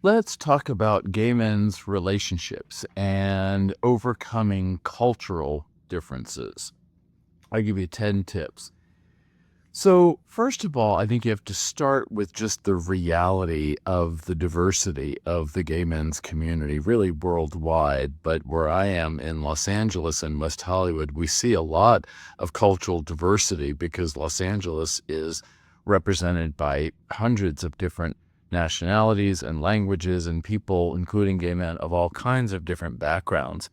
Let's talk about gay men's relationships and overcoming cultural differences. I'll give you 10 tips. So, first of all, I think you have to start with just the reality of the diversity of the gay men's community, really worldwide. But where I am in Los Angeles and West Hollywood, we see a lot of cultural diversity because Los Angeles is represented by hundreds of different nationalities and languages and people, including gay men of all kinds of different backgrounds.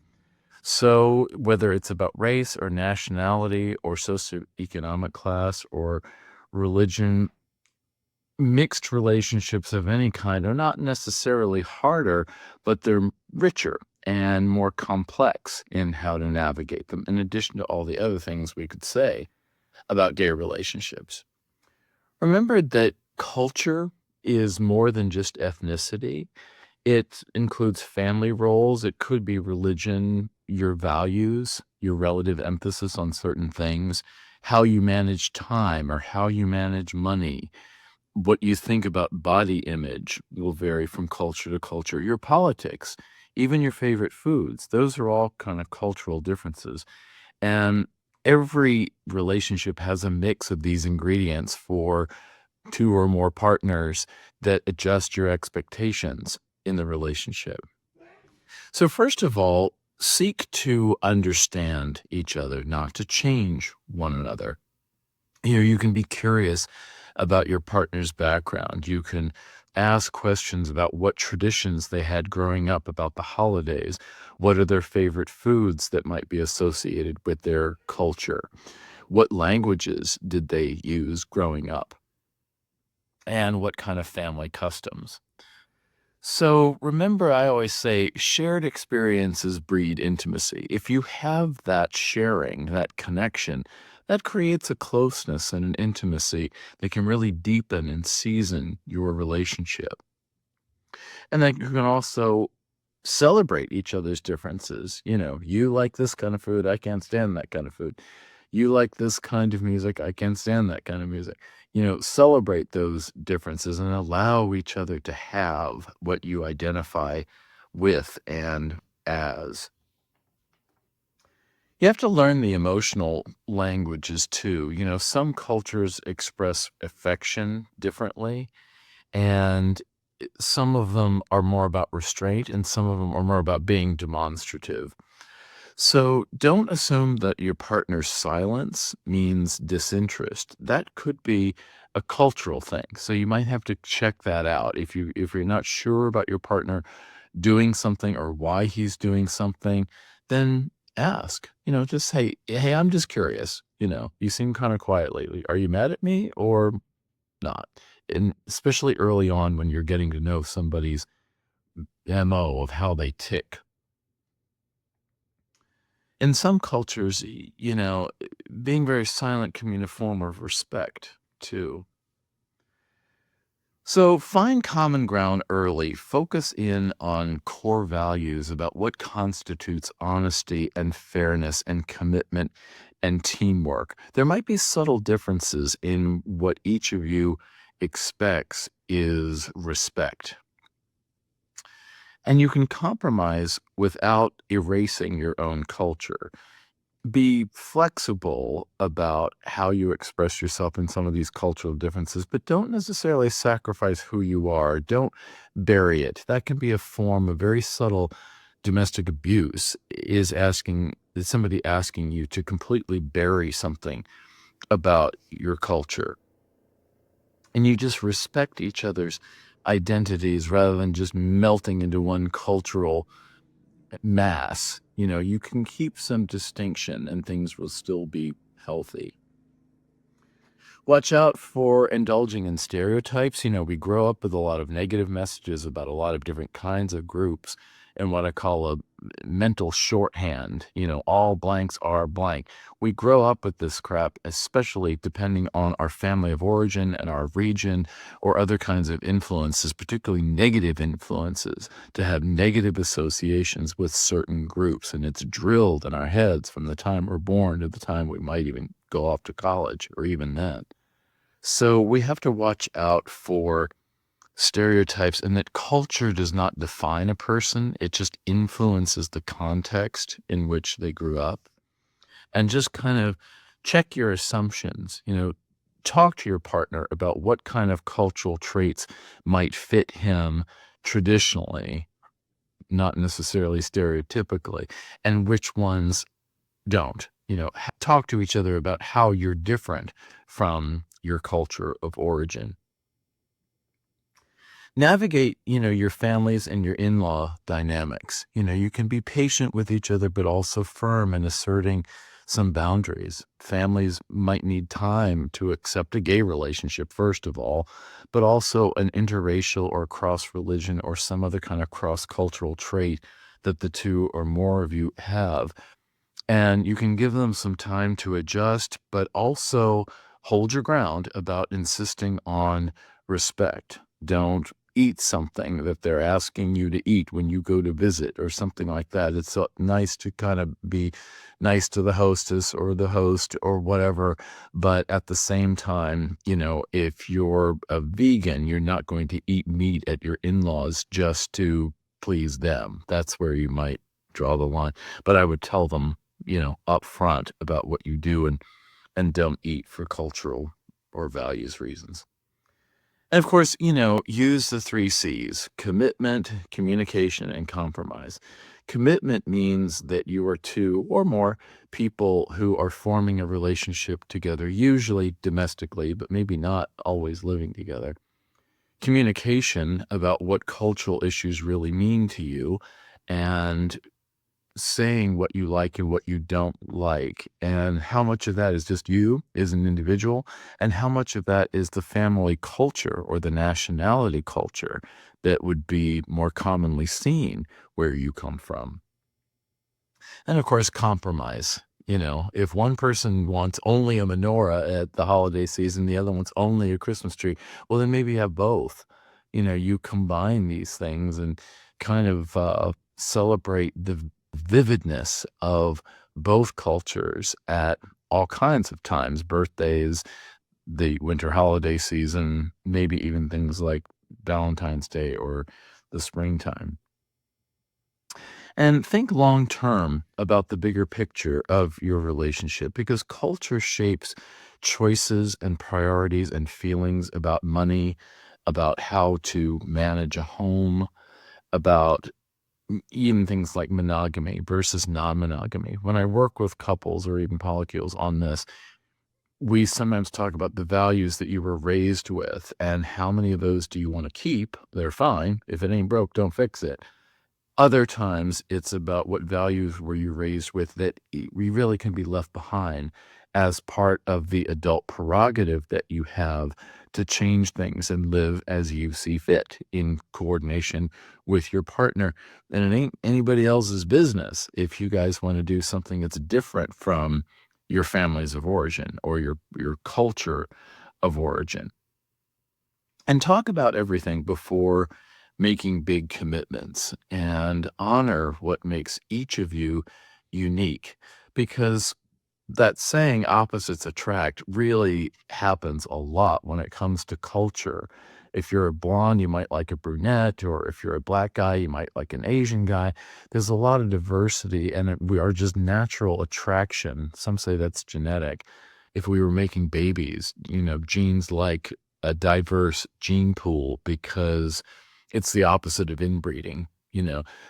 So, whether it's about race or nationality or socioeconomic class or religion, mixed relationships of any kind are not necessarily harder, but they're richer and more complex in how to navigate them, in addition to all the other things we could say about gay relationships. Remember that culture is more than just ethnicity. It includes family roles. It could be religion, your values, your relative emphasis on certain things, how you manage time or how you manage money. What you think about body image will vary from culture to culture. Your politics, even your favorite foods, those are all kind of cultural differences. And every relationship has a mix of these ingredients for two or more partners that adjust your expectations in the relationship. So, first of all, seek to understand each other, not to change one another. You can be curious about your partner's background. You can ask questions about what traditions they had growing up, about the holidays. What are their favorite foods that might be associated with their culture? What languages did they use growing up? And what kind of family customs? So remember, I always say shared experiences breed intimacy. If you have that sharing, that connection, that creates a closeness and an intimacy that can really deepen and season your relationship. And then you can also celebrate each other's differences. You like this kind of food, I can't stand that kind of food. You like this kind of music, I can't stand that kind of music. Celebrate those differences and allow each other to have what you identify with and as. You have to learn the emotional languages too. Some cultures express affection differently, and some of them are more about restraint, and some of them are more about being demonstrative. So don't assume that your partner's silence means disinterest. That could be a cultural thing. So you might have to check that out. If you're not sure about your partner doing something or why he's doing something, then ask. Just say, "Hey, I'm just curious. You seem kind of quiet lately. Are you mad at me or not?" And especially early on when you're getting to know somebody's MO of how they tick. In some cultures, being very silent can mean a form of respect too. So find common ground early. Focus in on core values about what constitutes honesty and fairness and commitment and teamwork. There might be subtle differences in what each of you expects is respect. And you can compromise without erasing your own culture. Be flexible about how you express yourself in some of these cultural differences, but don't necessarily sacrifice who you are. Don't bury it. That can be a form of very subtle domestic abuse, is somebody asking you to completely bury something about your culture. And you just respect each other's identities rather than just melting into one cultural mass. You can keep some distinction and things will still be healthy. Watch out for indulging in stereotypes. We grow up with a lot of negative messages about a lot of different kinds of groups and what I call a mental shorthand. All blanks are blank. We grow up with this crap, especially depending on our family of origin and our region or other kinds of influences, particularly negative influences, to have negative associations with certain groups. And it's drilled in our heads from the time we're born to the time we might even go off to college or even then. So we have to watch out for stereotypes, and that culture does not define a person. It just influences the context in which they grew up. And just kind of check your assumptions. Talk to your partner about what kind of cultural traits might fit him traditionally, not necessarily stereotypically, and which ones don't. Talk to each other about how you're different from your culture of origin. Navigate, your families and your in-law dynamics. You can be patient with each other, but also firm in asserting some boundaries. Families might need time to accept a gay relationship, first of all, but also an interracial or cross-religion or some other kind of cross-cultural trait that the two or more of you have. And you can give them some time to adjust, but also hold your ground about insisting on respect. Don't eat something that they're asking you to eat when you go to visit or something like that. It's nice to kind of be nice to the hostess or the host or whatever. But at the same time, if you're a vegan, you're not going to eat meat at your in-laws just to please them. That's where you might draw the line. But I would tell them, up front about what you do and don't eat for cultural or values reasons. And of course, use the 3 C's: commitment, communication, and compromise. Commitment means that you are 2 or more people who are forming a relationship together, usually domestically, but maybe not always living together. Communication about what cultural issues really mean to you, and saying what you like and what you don't like, and how much of that is just you as an individual, and how much of that is the family culture or the nationality culture that would be more commonly seen where you come from. And of course, compromise. If one person wants only a menorah at the holiday season, the other wants only a Christmas tree, well, then maybe you have both. You combine these things and kind of celebrate the vividness of both cultures at all kinds of times: birthdays, the winter holiday season, maybe even things like Valentine's Day or the springtime. And think long term about the bigger picture of your relationship, because culture shapes choices and priorities and feelings about money, about how to manage a home, about even things like monogamy versus non-monogamy. When I work with couples or even polycules on this, we sometimes talk about the values that you were raised with and how many of those do you want to keep. They're fine. If it ain't broke, don't fix it. Other times, it's about what values were you raised with that we really can be left behind as part of the adult prerogative that you have to change things and live as you see fit in coordination with your partner. And it ain't anybody else's business if you guys want to do something that's different from your families of origin or your culture of origin. And talk about everything before making big commitments, and honor what makes each of you unique, because that saying opposites attract really happens a lot when it comes to culture. If you're a blonde, you might like a brunette, or if you're a black guy, you might like an Asian guy. There's a lot of diversity, and we are just natural attraction. Some say that's genetic. If we were making babies, genes like a diverse gene pool, because it's the opposite of inbreeding.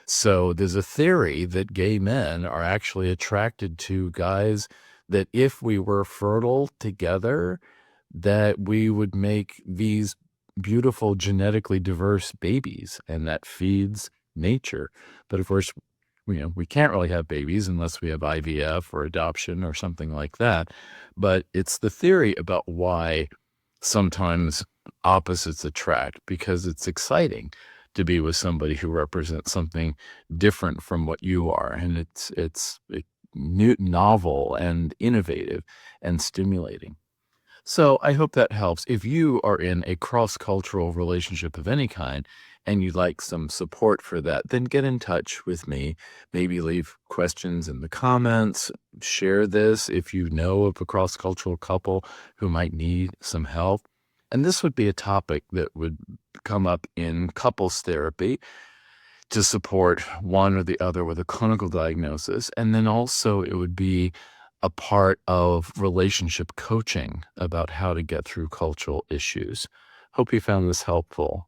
So there's a theory that gay men are actually attracted to guys that if we were fertile together, that we would make these beautiful genetically diverse babies, and that feeds nature. But of course, we can't really have babies unless we have IVF or adoption or something like that. But it's the theory about why sometimes opposites attract, because it's exciting to be with somebody who represents something different from what you are. And it's new, novel and innovative and stimulating. So I hope that helps. If you are in a cross-cultural relationship of any kind and you'd like some support for that, then get in touch with me. Maybe leave questions in the comments. Share this if you know of a cross-cultural couple who might need some help. And this would be a topic that would come up in couples therapy to support one or the other with a clinical diagnosis. And then also it would be a part of relationship coaching about how to get through cultural issues. Hope you found this helpful.